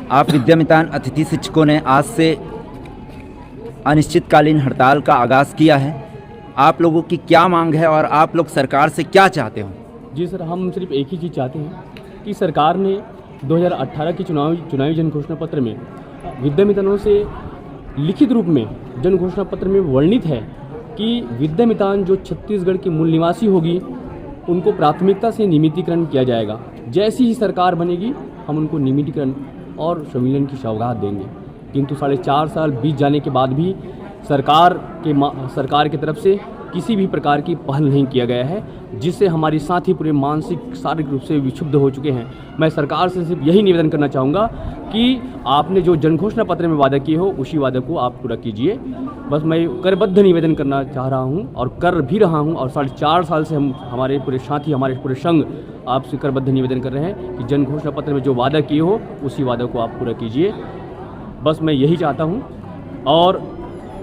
आप विद्यामितान अतिथि शिक्षकों ने आज से अनिश्चितकालीन हड़ताल का आगाज़ किया है। आप लोगों की क्या मांग है और आप लोग सरकार से क्या चाहते हो? जी सर, हम सिर्फ एक ही चीज़ चाहते हैं कि सरकार ने 2018 के चुनावी जन घोषणा पत्र में विद्यामितानों से लिखित रूप में जन घोषणा पत्र में वर्णित है कि विद्यामितान जो छत्तीसगढ़ की मूल निवासी होगी उनको प्राथमिकता से नियमितीकरण किया जाएगा। जैसी ही सरकार बनेगी हम उनको नियमितीकरण और संविलियन की सौगात देंगे। किंतु 4.5 साल बीत जाने के बाद भी सरकार की तरफ से किसी भी प्रकार की पहल नहीं किया गया है, जिससे हमारी साथी पूरे मानसिक शारीरिक रूप से विक्षुब्ध हो चुके हैं। मैं सरकार से सिर्फ यही निवेदन करना चाहूँगा कि आपने जो जन घोषणा पत्र में वादा किए हो उसी वादे को आप पूरा कीजिए। बस मैं करबद्ध निवेदन करना चाह रहा हूँ और कर भी रहा हूँ, और 4.5 साल से हम हमारे पूरे साथी हमारे पूरे संघ आपसे करबद्ध निवेदन कर रहे हैं कि जन घोषणा पत्र में जो वादा किए हो उसी वादे को आप पूरा कीजिए। बस मैं यही चाहता हूँ। और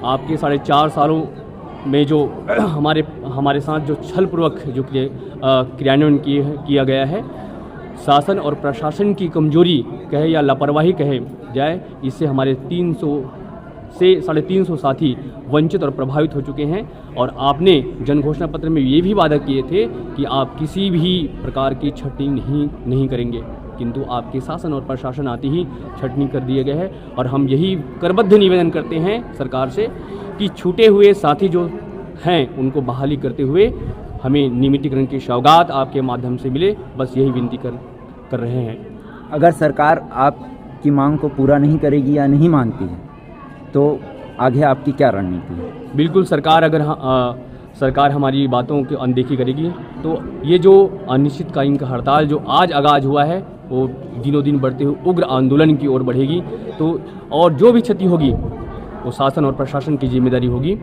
आपके 4.5 सालों में जो हमारे साथ जो छलपूर्वक जो क्रियान्वयन किया गया है, शासन और प्रशासन की कमजोरी कहे या लापरवाही कहे जाए, इससे हमारे 350 साथी वंचित और प्रभावित हो चुके हैं। और आपने जन घोषणा पत्र में ये भी वादा किए थे कि आप किसी भी प्रकार की छटनी नहीं करेंगे, किंतु आपके शासन और प्रशासन आते ही छटनी कर दिए गए हैं। और हम यही करबद्ध निवेदन करते हैं सरकार से कि छूटे हुए साथी जो हैं उनको बहाली करते हुए हमें नियमितीकरण की सौगात आपके माध्यम से मिले। बस यही विनती कर रहे हैं। अगर सरकार आपकी मांग को पूरा नहीं करेगी या नहीं मानती है तो आगे आपकी क्या रणनीति है? बिल्कुल, सरकार हमारी बातों की अनदेखी करेगी तो ये जो अनिश्चितकालीन का हड़ताल जो आज आगाज हुआ है वो दिनों दिन बढ़ते हुए उग्र आंदोलन की ओर बढ़ेगी। तो और जो भी क्षति होगी वो शासन और प्रशासन की जिम्मेदारी होगी।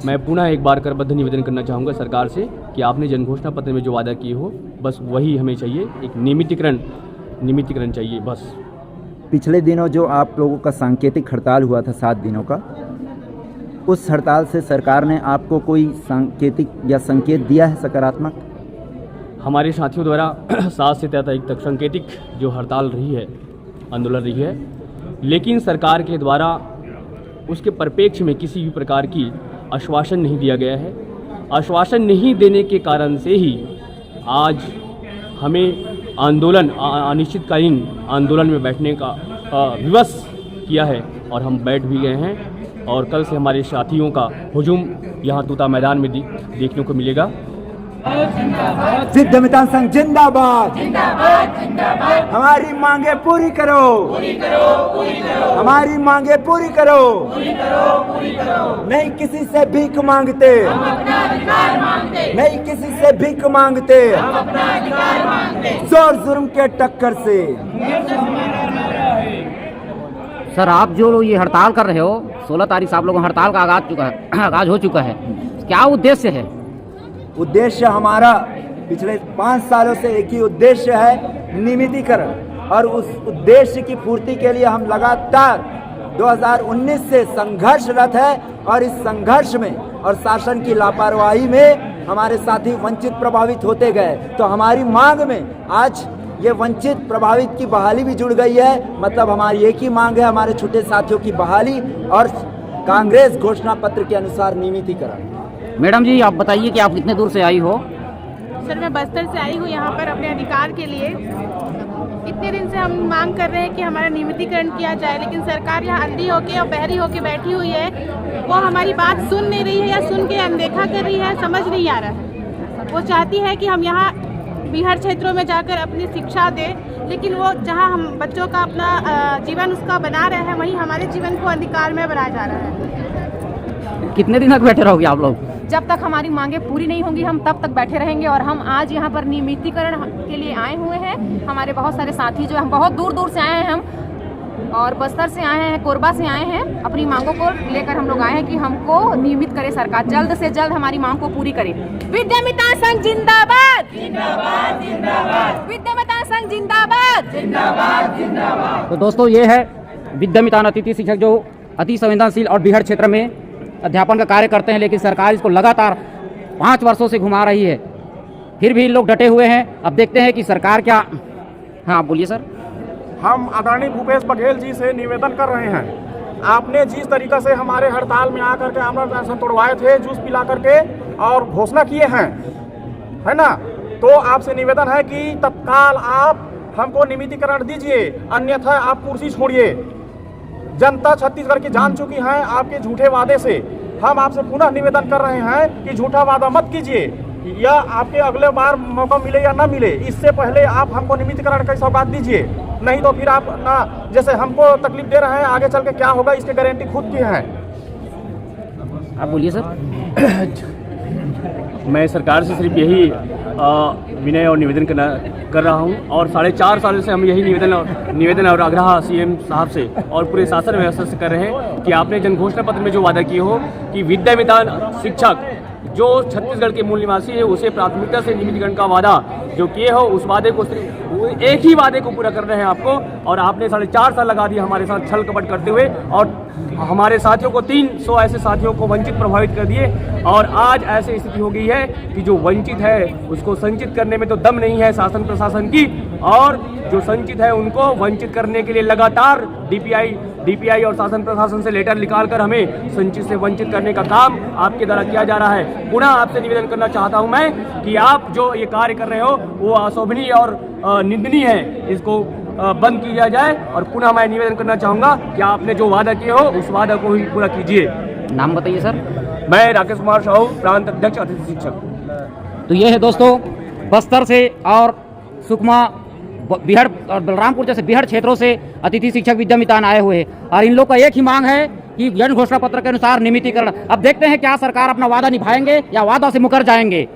मैं पुनः एक बार करबद्ध निवेदन करना चाहूँगा सरकार से कि आपने जन घोषणा पत्र में जो वादा किए हो बस वही हमें चाहिए, एक नियमितीकरण चाहिए बस। पिछले दिनों जो आप लोगों का सांकेतिक हड़ताल हुआ था 7 दिनों का, उस हड़ताल से सरकार ने आपको कोई सांकेतिक या संकेत दिया है सकारात्मक? हमारे साथियों द्वारा 7 से 13 तारीख तक सांकेतिक जो हड़ताल रही है, आंदोलन रही है, लेकिन सरकार के द्वारा उसके परिप्रेक्ष्य में किसी भी प्रकार की आश्वासन नहीं दिया गया है। आश्वासन नहीं देने के कारण से ही आज हमें अनिश्चितकालीन आंदोलन में बैठने का विवश किया है और हम बैठ भी गए हैं। और कल से हमारे साथियों का हुजूम यहाँ तूता मैदान में देखने को मिलेगा। विद्यामितान संघ जिंदाबाद, जिंदाबाद। हमारी मांगे पूरी करो, हमारी मांगे पूरी करो, नहीं किसी से भीख मांगते, नहीं किसी से भीख मांगते, जोर जुर्म के टक्कर से। सर, आप जो ये हड़ताल कर रहे हो, 16 तारीख से आप लोगों का हड़ताल का आगाज हो चुका है, क्या उद्देश्य है? उद्देश्य हमारा पिछले 5 सालों से एक ही उद्देश्य है, नियमितीकरण। और उस उद्देश्य की पूर्ति के लिए हम लगातार 2019 से संघर्षरत है। और इस संघर्ष में और शासन की लापरवाही में हमारे साथी वंचित प्रभावित होते गए। तो हमारी मांग में आज ये वंचित प्रभावित की बहाली भी जुड़ गई है। मतलब हमारी एक ही मांग है, हमारे छूटे साथियों की बहाली और कांग्रेस घोषणा पत्र के अनुसार नियमितीकरण। मैडम जी, आप बताइए कि आप कितने दूर से आई हो? सर, मैं बस्तर से आई हूँ यहाँ पर अपने अधिकार के लिए। इतने दिन से हम मांग कर रहे हैं कि हमारा नियमितीकरण किया जाए, लेकिन सरकार यहाँ अंधी होके और बहरी होके बैठी हुई है। वो हमारी बात सुन नहीं रही है या सुन के अनदेखा कर रही है, समझ नहीं आ रहा है। वो चाहती है कि हम यहाँ बिहार क्षेत्रों में जाकर अपनी शिक्षा दें, लेकिन वो जहाँ हम बच्चों का अपना जीवन उसका बना रहे हैं, वहीं हमारे जीवन को अधिकार में बनाया जा रहा है। कितने दिन तक बैठे रहोगे आप लोग? जब तक हमारी मांगे पूरी नहीं होंगी हम तब तक बैठे रहेंगे। और हम आज यहाँ पर नियमितीकरण के लिए आए हुए हैं। हमारे बहुत सारे साथी जो हम बहुत दूर दूर से आए हैं, हम और बस्तर से आए हैं, कोरबा से आए हैं। अपनी मांगों को लेकर हम लोग आए हैं कि हमको नियमित करे सरकार, जल्द से जल्द हमारी मांग को पूरी करे। विद्यामितान संघ जिंदाबाद, जिंदाबाद, जिंदाबाद। विद्यामितान संघ जिंदाबाद, जिंदाबाद, जिंदाबाद। तो दोस्तों, ये है विद्यामितान अतिथि शिक्षक जो अति संवेदनशील और बिहार क्षेत्र में अध्यापन का कार्य करते हैं, लेकिन सरकार इसको लगातार 5 वर्षों से घुमा रही है। फिर भी लोग डटे हुए हैं। अब देखते हैं कि सरकार क्या हाँ, आप बोलिए सर। हम आदरणीय भूपेश बघेल जी से निवेदन कर रहे हैं, आपने जिस तरीक़े से हमारे हड़ताल में आकर के आमरण अनशन तोड़वाए थे, जूस पिला करके और घोषणा किए हैं, है ना, तो आपसे निवेदन है कि तत्काल आप हमको नियमितीकरण दीजिए, अन्यथा आप कुर्सी छोड़िए। जनता छत्तीसगढ़ की जान चुकी है आपके झूठे वादे से। हम आपसे पुनः निवेदन कर रहे हैं कि झूठा वादा मत कीजिए, या आपके अगले बार मौका मिले या ना मिले, इससे पहले आप हमको नियमितीकरण की सौगात दीजिए, नहीं तो फिर आप ना जैसे हमको तकलीफ दे रहे हैं, आगे चल के क्या होगा इसकी गारंटी खुद की है। आप बोलिए सर। मैं सरकार से सिर्फ यही विनय और निवेदन कर रहा हूं, और 4.5 साल से हम यही निवेदन और आग्रह सीएम साहब से और पूरे शासन व्यवस्था से कर रहे हैं कि आपने जन घोषणा पत्र में जो वादा किए हो कि विद्यामितान शिक्षक जो छत्तीसगढ़ के मूल निवासी है उसे प्राथमिकता से नियमितीकरण का वादा जो किए हो, उस वादे को एक ही वादे को पूरा करना है आपको, और आपने 4.5 साल लगा दिया हमारे साथ छल कपट करते हुए, और हमारे साथियों को 300 ऐसे साथियों को वंचित प्रभावित कर दिए, और आज ऐसी स्थिति हो गई है कि जो वंचित है उसको संचित करने में तो दम नहीं है शासन प्रशासन की, और जो संचित है उनको वंचित करने के लिए लगातार डीपीआई और शासन प्रशासन से लेटर निकालकर हमें संचित से वंचित करने का काम आपके द्वारा किया जा रहा है। पुनः आपसे निवेदन करना चाहता हूं मैं कि आप जो ये कार्य कर रहे हो वो अशोभनीय और निंदनीय है, इसको बंद किया जाए, और पुनः मैं निवेदन करना चाहूँगा कि आपने जो वादा किए हो उस वादा को ही पूरा कीजिए। नाम बताइए सर। मैं राकेश कुमार साहू, प्रांत अध्यक्ष अतिथि शिक्षक। तो ये है दोस्तों, बस्तर से और सुकमा, बिहार और बलरामपुर जैसे बिहार क्षेत्रों से अतिथि शिक्षक विद्यामितान आए हुए हैं, और इन लोग का एक ही मांग है कि जन घोषणा पत्र के अनुसार नियमितीकरण। अब देखते हैं क्या सरकार अपना वादा निभाएंगे या वादा से मुकर जाएंगे।